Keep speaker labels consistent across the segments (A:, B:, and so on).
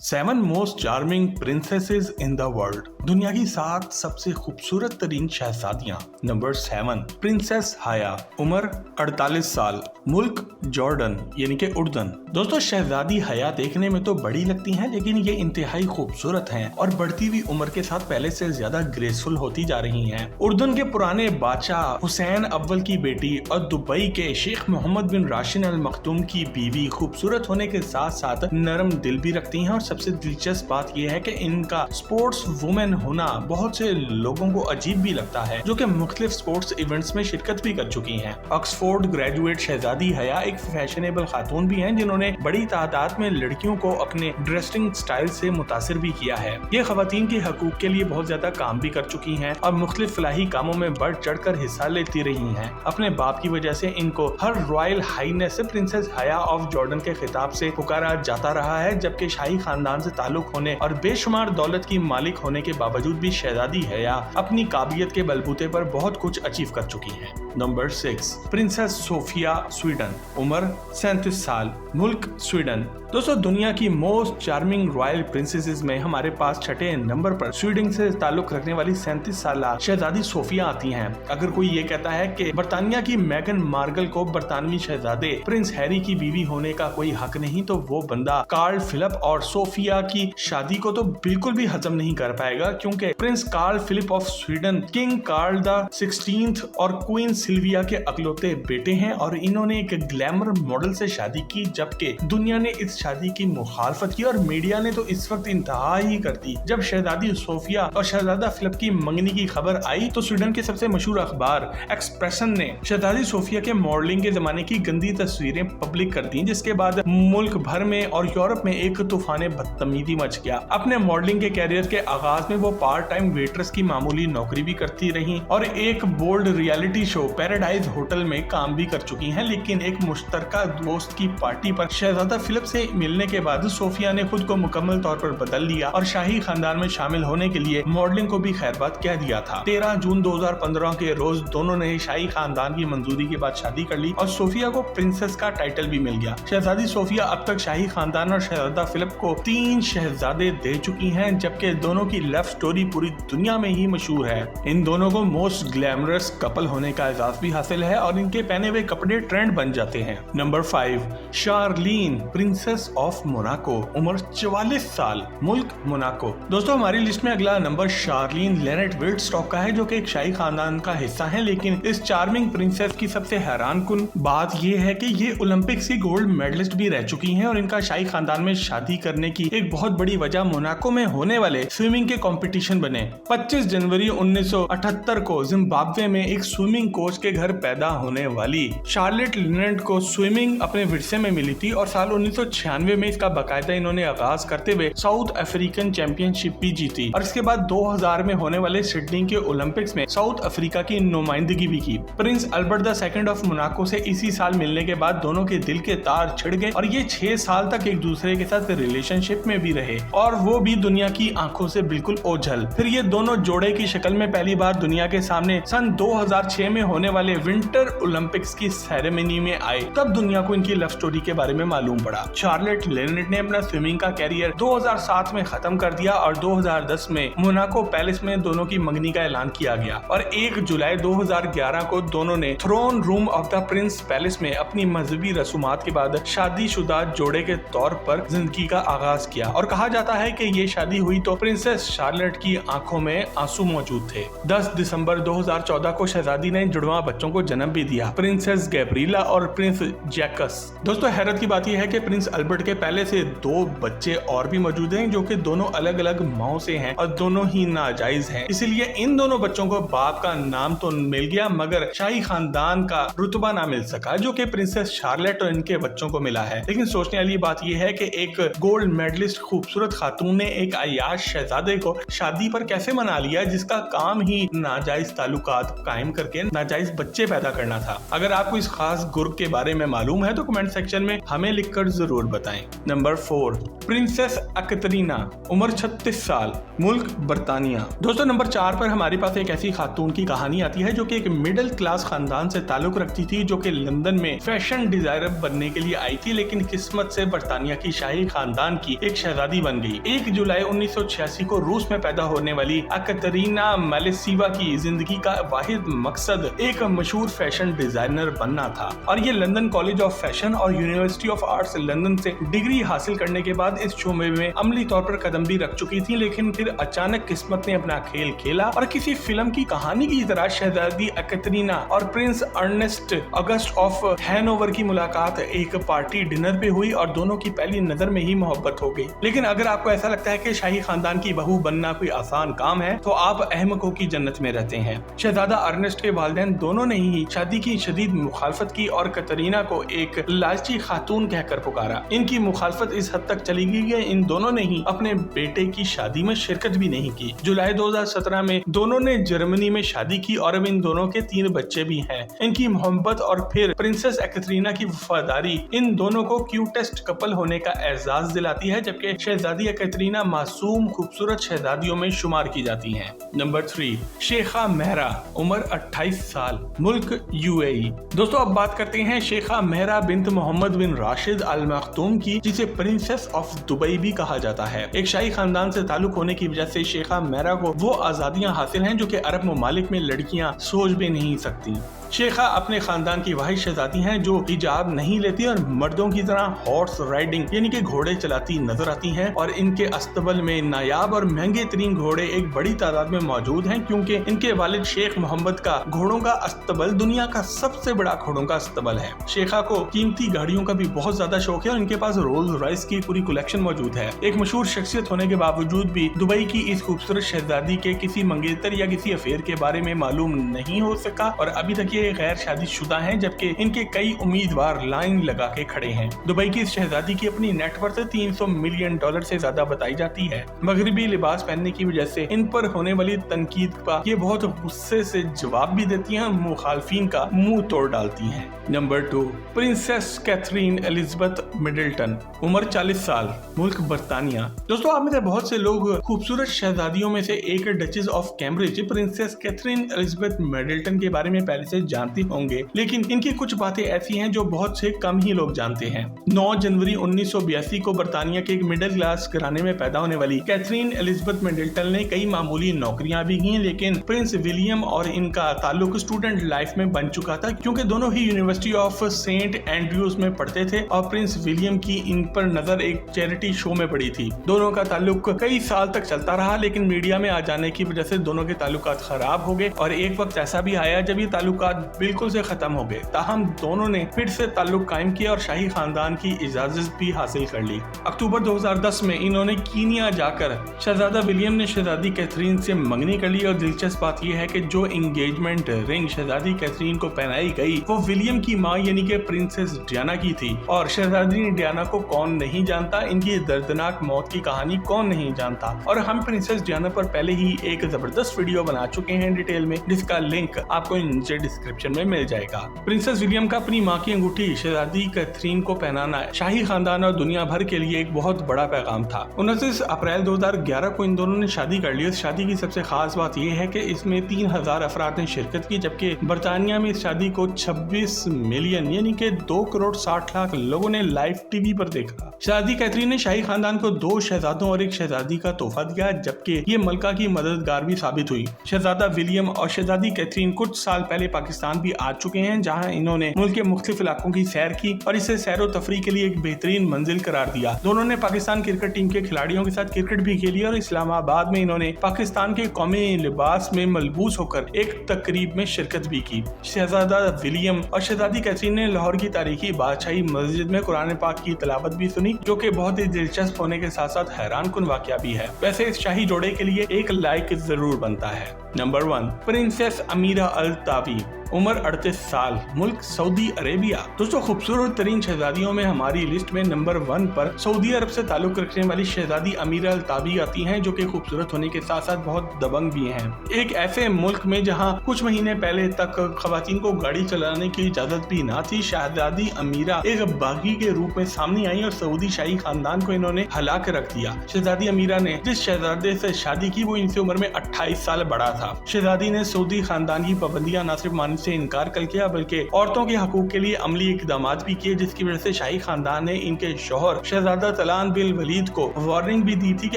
A: 7 most charming princesses in the world. दुनिया की 7 सबसे खूबसूरत तरीन शहजादियां। नंबर 7, प्रिंसेस हाया, उम्र 48 साल, मुल्क जॉर्डन यानी कि उर्दन। दोस्तों, शहजादी हया देखने में तो बड़ी लगती हैं, लेकिन ये इंतहाई खूबसूरत हैं और बढ़ती हुई उम्र के साथ पहले से ज्यादा ग्रेसफुल होती जा रही हैं। उर्दन के पुराने बादशाह हुसैन अव्वल की बेटी और दुबई के शेख मोहम्मद बिन राशिद अल मखदूम की बीवी खूबसूरत होने के साथ साथ नरम दिल भी रखती हैं। और सबसे दिलचस्प बात यह है कि इनका स्पोर्ट्स वुमेन होना बहुत से लोगों को अजीब भी लगता है, जो कि मुख्तलिफ स्पोर्ट्स इवेंट्स में शिरकत भी कर चुकी हैं। ऑक्सफोर्ड ग्रेजुएट शहजादी हया एक फैशनेबल खातून भी हैं, जिन्होंने बड़ी तादाद में लड़कियों को अपने ड्रेसिंग स्टाइल से मुतासिर भी किया है। ये खवातीन के हकूक के लिए बहुत ज्यादा काम भी कर चुकी हैं और मुख्तलिफ फलाही कामों में बढ़ चढ़ कर हिस्सा लेती रही हैं। अपने बाप की वजह से इनको हर रॉयल हाईनेस से प्रिंसेस हया ऑफ जॉर्डन के खिताब से पुकारा जाता रहा है, जबकि शाही खानदान से ताल्लुक होने और बेशुमार दौलत की मालिक होने के बावजूद भी शहजादी हया अपनी काबिलियत के बलबूते पर बहुत कुछ अचीव कर चुकी हैं। नंबर 6, प्रिंसेस सोफिया, स्वीडन, उम्र 37 साल, मुल्क स्वीडन। दोस्तों, दुनिया की मोस्ट चार्मिंग रॉयल प्रिंसेसेस में हमारे पास छठे नंबर पर स्वीडन से ताल्लुक रखने वाली 37 साल शहजादी सोफिया आती हैं। अगर कोई ये कहता है कि बरतानिया की मेगन मार्कल को बरतानवी शहजादे प्रिंस हैरी की बीवी होने का कोई हक नहीं, तो वो बंदा कार्ल फिलिप और सोफिया की शादी को तो बिल्कुल भी हजम नहीं कर पाएगा, क्योंकि prince Carl Philip of Sweden king Carl the 16th और क्वीन सिल्विया के अकलौते बेटे हैं और इन्होंने एक ग्लैमर मॉडल से शादी की, जबकि दुनिया ने इस शादी की मुखालफत की और मीडिया ने तो इस वक्त इंतहा ही कर दी। जब शहजादी सोफिया और शहजादा फिलिप की मंगनी की खबर आई तो स्वीडन के सबसे मशहूर अखबार एक्सप्रेशन ने शहजादी सोफिया के मॉडलिंग के जमाने की गंदी तस्वीरें पब्लिक कर दी, जिसके बाद मुल्क भर में और यूरोप में एक तूफान बदतमीजी मच गया। अपने मॉडलिंग के कैरियर के आगाज में वो पार्ट टाइम वेट्रेस की मामूली नौकरी भी करती रही और एक bold reality show Paradise hotel में काम भी कर चुकी हैं। लेकिन एक मुश्तरका दोस्त की पार्टी पर शहजादा फिलिप से मिलने के बाद सोफिया ने खुद को मुकम्मल तौर पर बदल लिया और शाही खानदान में शामिल होने के लिए मॉडलिंग को भी खैरबाद कह दिया था। 13 जून 2015 के रोज दोनों ने शाही खानदान की मंजूरी के बाद शादी कर ली और सोफिया को प्रिंसेस का टाइटल भी मिल गया। शहजादी सोफिया अब तक शाही खानदान और शहजादा फिलिप को 3 शहजादे दे चुकी हैं, जबकि दोनों की लव स्टोरी पूरी दुनिया में ही मशहूर है। इन दोनों को मोस्ट ग्लैमरस कपल होने का एजाज भी हासिल है और इनके पहने हुए कपड़े ट्रेंड बन जाते हैं। नंबर 5, शार्लीन, प्रिंसेस ऑफ मोनाको, उम्र 44 साल, मुल्क मोनाको। दोस्तों, हमारी लिस्ट में अगला नंबर शार्लीन लेनेट विल्डस्टॉक का है, जो कि एक शाही खानदान का हिस्सा है। लेकिन इस चार्मिंग प्रिंसेस की सबसे हैरानकुन बात यह है कि ये ओलंपिक्स की गोल्ड मेडलिस्ट भी रह चुकी हैं और इनका शाही खानदान में शादी करने की एक बहुत बड़ी वजह मोनाको में होने वाले स्विमिंग के कंपटीशन बने। 25 जनवरी 1978 को जिम्बाब्वे में एक स्विमिंग कोच के घर पैदा होने वाली शार्लेट लिनेट को स्विमिंग अपने विरसे में मिली थी और साल 1996 में इसका बाकायदा इन्होंने आगाज करते हुए साउथ अफ्रीकन चैंपियनशिप भी जीती और इसके बाद 2000 में होने वाले सिडनी के ओलंपिक्स में साउथ अफ्रीका की नुमाइंदगी भी की। Prince Albert the second of Monaco से इसी साल मिलने के बाद दोनों के दिल के तार छिड़ गए और ये 6 साल तक एक दूसरे के साथ रिलेशनशिप में भी रहे और वो भी दुनिया की आंखों से बिल्कुल ओझल। फिर ये दोनों जोड़े की शक्ल में पहली बार दुनिया के सामने सन 2006 में होने वाले विंटर ओलंपिक्स की सेरेमनी में आए। तब दुनिया को इनकी लव स्टोरी के बारे में मालूम पड़ा। शार्लेट लेनेट ने अपना स्विमिंग का कैरियर 2007 में खत्म कर दिया और 2010 में मोनाको पैलेस में दोनों की मंगनी का ऐलान किया गया और 1 जुलाई 2011 को दोनों ने throne room of the prince palace में अपनी मजहबी रसूमात के बाद शादीशुदा जोड़े के तौर पर जिंदगी का आगाज किया और कहा जाता है कि ये शादी हुई तो प्रिंसेस शार्लेट की आंखों में आंसू मौजूद थे। 10 दिसंबर 2014 को शहजादी ने जुड़वा बच्चों को जन्म भी दिया, प्रिंसेस गैब्रिला और प्रिंस जैकस। दोस्तों, हैरत की बात यह है कि प्रिंस अल्बर्ट के पहले से 2 बच्चे और भी मौजूद हैं, जो कि दोनों अलग अलग माओ से हैं और दोनों ही नाजायज हैं। इसीलिए इन दोनों बच्चों को बाप का नाम तो मिल गया मगर शाही खानदान का रुतबा ना मिल सका, जो कि प्रिंसेस शार्लेट और इनके बच्चों को मिला है। लेकिन सोचने वाली बात यह है कि एक गोल्ड मेडलिस्ट खूबसूरत खातून ने एक अय्याश शहजादे को शादी पर कैसे मना लिया, जिसका काम ही नाजायज ताल्लुकात कायम करके नाजायज बच्चे पैदा करना था। अगर आपको इस खास गुर्ग के बारे में मालूम है तो कमेंट सेक्शन में हमें लिखकर जरूर बताएं। नंबर 4, प्रिंसेस अकतरीना, उम्र 36 साल, मुल्क बरतानिया। दोस्तों, नंबर 4 पर हमारे पास एक ऐसी खातून की कहानी आती है जो कि एक मिडिल क्लास खानदान से ताल्लुक रखती थी, जो कि लंदन में फैशन डिजाइनर बनने के लिए आई थी, लेकिन किस्मत से बरतानिया की शाही खानदान की की एक शहजादी बन गई। 1 जुलाई 1986 को रूस में पैदा होने वाली अकतरीना मालेसीवा की जिंदगी का वाहिद मकसद एक मशहूर फैशन डिजाइनर बनना था और ये लंदन कॉलेज ऑफ फैशन और यूनिवर्सिटी ऑफ आर्ट्स लंदन से डिग्री हासिल करने के बाद इस शोबे में अमली तौर पर कदम भी रख चुकी थी, लेकिन फिर अचानक किस्मत ने अपना खेल खेला और किसी फिल्म की कहानी की तरह शहजादी अकतरीना और prince Ernest August of Hanover की मुलाकात एक पार्टी डिनर पे हुई और दोनों की पहली नजर में ही मोहब्बत हो गई। लेकिन अगर आपको ऐसा लगता है कि शाही खानदान की बहू बनना कोई आसान काम है तो आप अहमकों की जन्नत में रहते हैं। शहजादा अर्नेस्ट के वालिदैन दोनों ने ही शादी की शदीद मुखालफत की और कतरीना को एक लालची खातून कहकर पुकारा। इनकी मुखालफत इस हद तक चली गई कि इन दोनों ने ही अपने बेटे की शादी में शिरकत भी नहीं की। जुलाई 2017 में दोनों ने जर्मनी में शादी की और अब इन दोनों के 3 बच्चे भी हैं। इनकी मोहब्बत और फिर प्रिंसेस एकतरीना की वफादारी इन दोनों को क्यूटेस्ट कपल होने का एहसास दिलाती है, जबकि शहजादी एकतरीना मासूम खूबसूरत शहजादियों में शुमार की जाती हैं। नंबर 3, शेखा मेहरा, उम्र 28 साल, मुल्क यूएई। दोस्तों अब बात करते हैं शेखा मेहरा बिन्त मोहम्मद बिन राशिद अल मखतूम की, जिसे प्रिंसेस ऑफ दुबई भी कहा जाता है। एक शाही खानदान से ताल्लुक होने की वजह से शेखा मेहरा को वो आजादियां हासिल हैं जो कि अरब ममालिक में लड़कियां सोच भी नहीं सकती। शेखा अपने खानदान की वाहिद शहजादी हैं जो हिजाब नहीं लेती और मर्दों की तरह हॉर्स राइडिंग यानी कि घोड़े चलाती नजर आती हैं और इनके अस्तबल में नायाब और महंगे तरीन घोड़े एक बड़ी तादाद में मौजूद हैं, क्योंकि इनके वालिद शेख मोहम्मद का घोड़ों का अस्तबल दुनिया का सबसे बड़ा घोड़ों का अस्तबल है। शेखा को कीमती गाड़ियों का भी बहुत ज्यादा शौक है और इनके पास रोल्स रॉयस की पूरी कलेक्शन मौजूद है। एक मशहूर शख्सियत होने के बावजूद भी दुबई की इस खूबसूरत शहजादी के किसी मंगेतर या किसी अफेयर के बारे में मालूम नहीं हो सका और अभी तक ये गैर शादीशुदा हैं, जबकि इनके कई उम्मीदवार लाइन लगा के खड़े हैं। दुबई की इस शहजादी की अपनी नेटवर्थ $300 मिलियन से ज्यादा बताई जाती है। मगरिबी लिबास पहनने की वजह से इन पर होने वाली तनकीद का ये बहुत गुस्से से जवाब भी देती हैं और मुखालफिन का मुंह तोड़ डालती हैं। Number 2, princess Catherine Elizabeth Middleton, उम्र 40 साल, मुल्क बर्तानिया। दोस्तों आप में से बहुत से लोग खूबसूरत शहजादियों में से एक duchess of Cambridge princess Catherine Elizabeth Middleton के बारे में पहले से जानते होंगे, लेकिन इनकी कुछ बातें ऐसी हैं जो बहुत से कम ही लोग जानते हैं। 9 जनवरी 1982 को बर्तानिया के एक मिडिल क्लास घराने में पैदा होने वाली कैथरीन एलिजाबेथ मिडल्टन ने कई मामूली नौकरियां भी की, लेकिन प्रिंस विलियम और इनका ताल्लुक स्टूडेंट लाइफ में बन चुका था, क्योंकि दोनों ही यूनिवर्सिटी ऑफ सेंट एंड्रयूज में पढ़ते थे और प्रिंस विलियम की इन पर नजर एक चैरिटी शो में पड़ी थी। दोनों का ताल्लुक कई साल तक चलता रहा, लेकिन मीडिया में आ जाने की वजह से दोनों के ताल्लुकात खराब हो गए और एक वक्त ऐसा भी आया जब ये ताल्लुकात बिल्कुल से खत्म हो गए। ताहम दोनों ने फिर से ताल्लुक कायम किया और शाही खानदान की इजाजत भी हासिल कर ली। अक्टूबर 2010 में इन्होंने कीनिया जाकर शहजादा विलियम ने शहजादी कैथरीन से मंगनी कर ली और दिलचस्प बात यह है कि जो एंगेजमेंट रिंग शहजादी कैथरीन को पहनाई गई वो विलियम की मां यानी कि प्रिंसेस डियाना की थी। और शहजादी डियाना को कौन नहीं जानता, इनकी दर्दनाक मौत की कहानी कौन नहीं जानता। और हम प्रिंसेस डियाना पर पहले ही एक जबरदस्त वीडियो बना चुके हैं डिटेल में, जिसका लिंक आपको नीचे डिस्क्रिप्शन में मिल जाएगा। प्रिंसेस विलियम का अपनी मां की अंगूठी शहजादी कैथरीन को पहनाना शाही खानदान और दुनिया भर के लिए एक बहुत बड़ा पैगाम था। 29 अप्रैल 2011 को इन दोनों ने शादी कर ली। इस शादी की सबसे खास बात यह है कि इसमें 3000 अफराद ने शिरकत की, जबकि बर्तानिया में इस शादी को 26 मिलियन यानी कि 2 करोड़ 60 लाख लोगों ने लाइव टीवी पर देखा। शहजादी कैथरीन ने शाही खानदान को 2 शहजादों और एक शहजादी का तोहफा दिया, जबकि ये मलका की मददगार भी साबित हुई। शहजादा विलियम और शहजादी कैथरीन कुछ साल पहले पाकिस्तान भी आ चुके हैं, जहां इन्होंने मुल्क के मुख्तलिफ इलाकों की सैर की और इसे सैर व तफरीह के लिए एक बेहतरीन मंजिल करार दिया। दोनों ने पाकिस्तान क्रिकेट टीम के खिलाड़ियों के साथ क्रिकेट भी खेली और इस्लामाबाद में इन्होंने पाकिस्तान के कौमी लिबास में मलबूस होकर एक तकरीब में शिरकत भी की। शहजादा विलियम और शहजादी कैथरीन ने लाहौर की तारीखी बादशाही मस्जिद में कुरान पाक की तिलावत भी सुनी, जो कि बहुत ही दिलचस्प होने के साथ साथ हैरान कुन वाकया भी है। वैसे इस शाही जोड़े के लिए एक लाइक जरूर बनता है। नंबर 1, प्रिंसेस अमीरा अल तावी, उम्र 38 साल, मुल्क सऊदी अरेबिया। दोस्तों खूबसूरत तरीन शहजादियों में हमारी लिस्ट में नंबर 1 पर सऊदी अरब से ताल्लुक रखने वाली शहजादी अमीरा अल तावी आती हैं, जो कि खूबसूरत होने के साथ साथ बहुत दबंग भी हैं। एक ऐसे मुल्क में जहां कुछ महीने पहले तक खवातीन को गाड़ी चलाने की इजाजत भी ना थी, शहजादी अमीरा एक बागी के रूप में सामने आई और सऊदी शाही खानदान को इन्होंने हिला के रख दिया। शहजादी अमीरा ने जिस शहजादे से शादी की वो इनसे उम्र में 28 साल बड़ा था। शहजादी ने सऊदी खानदान की पाबंदियां न सिर्फ माननी से इनकार कर किया, बल्कि औरतों के हकूक के लिए अमली इकदाम भी किए, जिसकी वजह से शाही खानदान ने इनके शौहर शहजादा तलान बिन वलीद को वार्निंग भी दी थी कि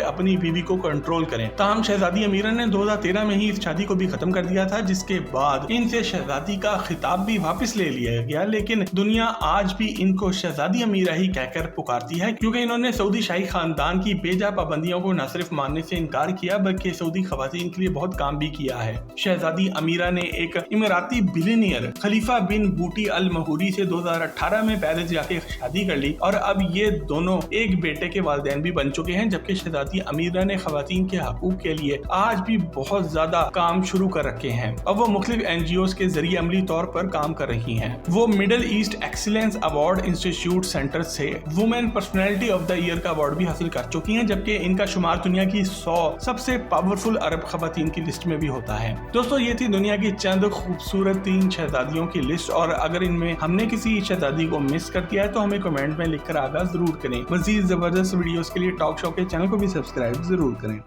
A: अपनी बीवी को कंट्रोल करें। ताहम शहजादी अमीरा ने 2013 में ही इस शादी को भी खत्म कर दिया था, जिसके बाद इनसे शहजादी का खिताब भी वापस ले लिया गया। लेकिन दुनिया आज भी इनको शहजादी अमीरा ही कहकर पुकारती है, क्योंकि इन्होंने सऊदी शाही खानदान की बेजा पाबंदियों को न सिर्फ मानने से इनकार किया, बल्कि सऊदी खवातीन के लिए बहुत काम भी किया है। शहजादी अमीरा ने एक इमराती बिलियनियर खलीफा बिन बूटी अल महूरी से 2018 में पेरिस जाके शादी कर ली और अब ये दोनों एक बेटे के वालिदैन भी बन चुके हैं। जबकि शहजादी अमीरा ने खवातीन के हकूक के लिए आज भी बहुत ज्यादा काम शुरू कर रखे हैं। अब वो मुख्तलिफ NGOs के जरिए अमली तौर पर काम कर रही हैं। वो middle east excellence award institute centre से women personality of the year का अवार्ड भी हासिल कर चुकी हैं, जबकि इनका शुमार दुनिया की 100 सबसे पावरफुल अरब खवातीन की लिस्ट में भी होता है। दोस्तों, ये थी दुनिया की चंद खूबसूरत 3 शहजादियों की लिस्ट, और अगर इनमें हमने किसी शहजादी को मिस कर दिया है तो हमें कमेंट में लिखकर आगाह जरूर करें। मजीद जबरदस्त वीडियोस के लिए टॉक शो के चैनल को भी सब्सक्राइब जरूर करें।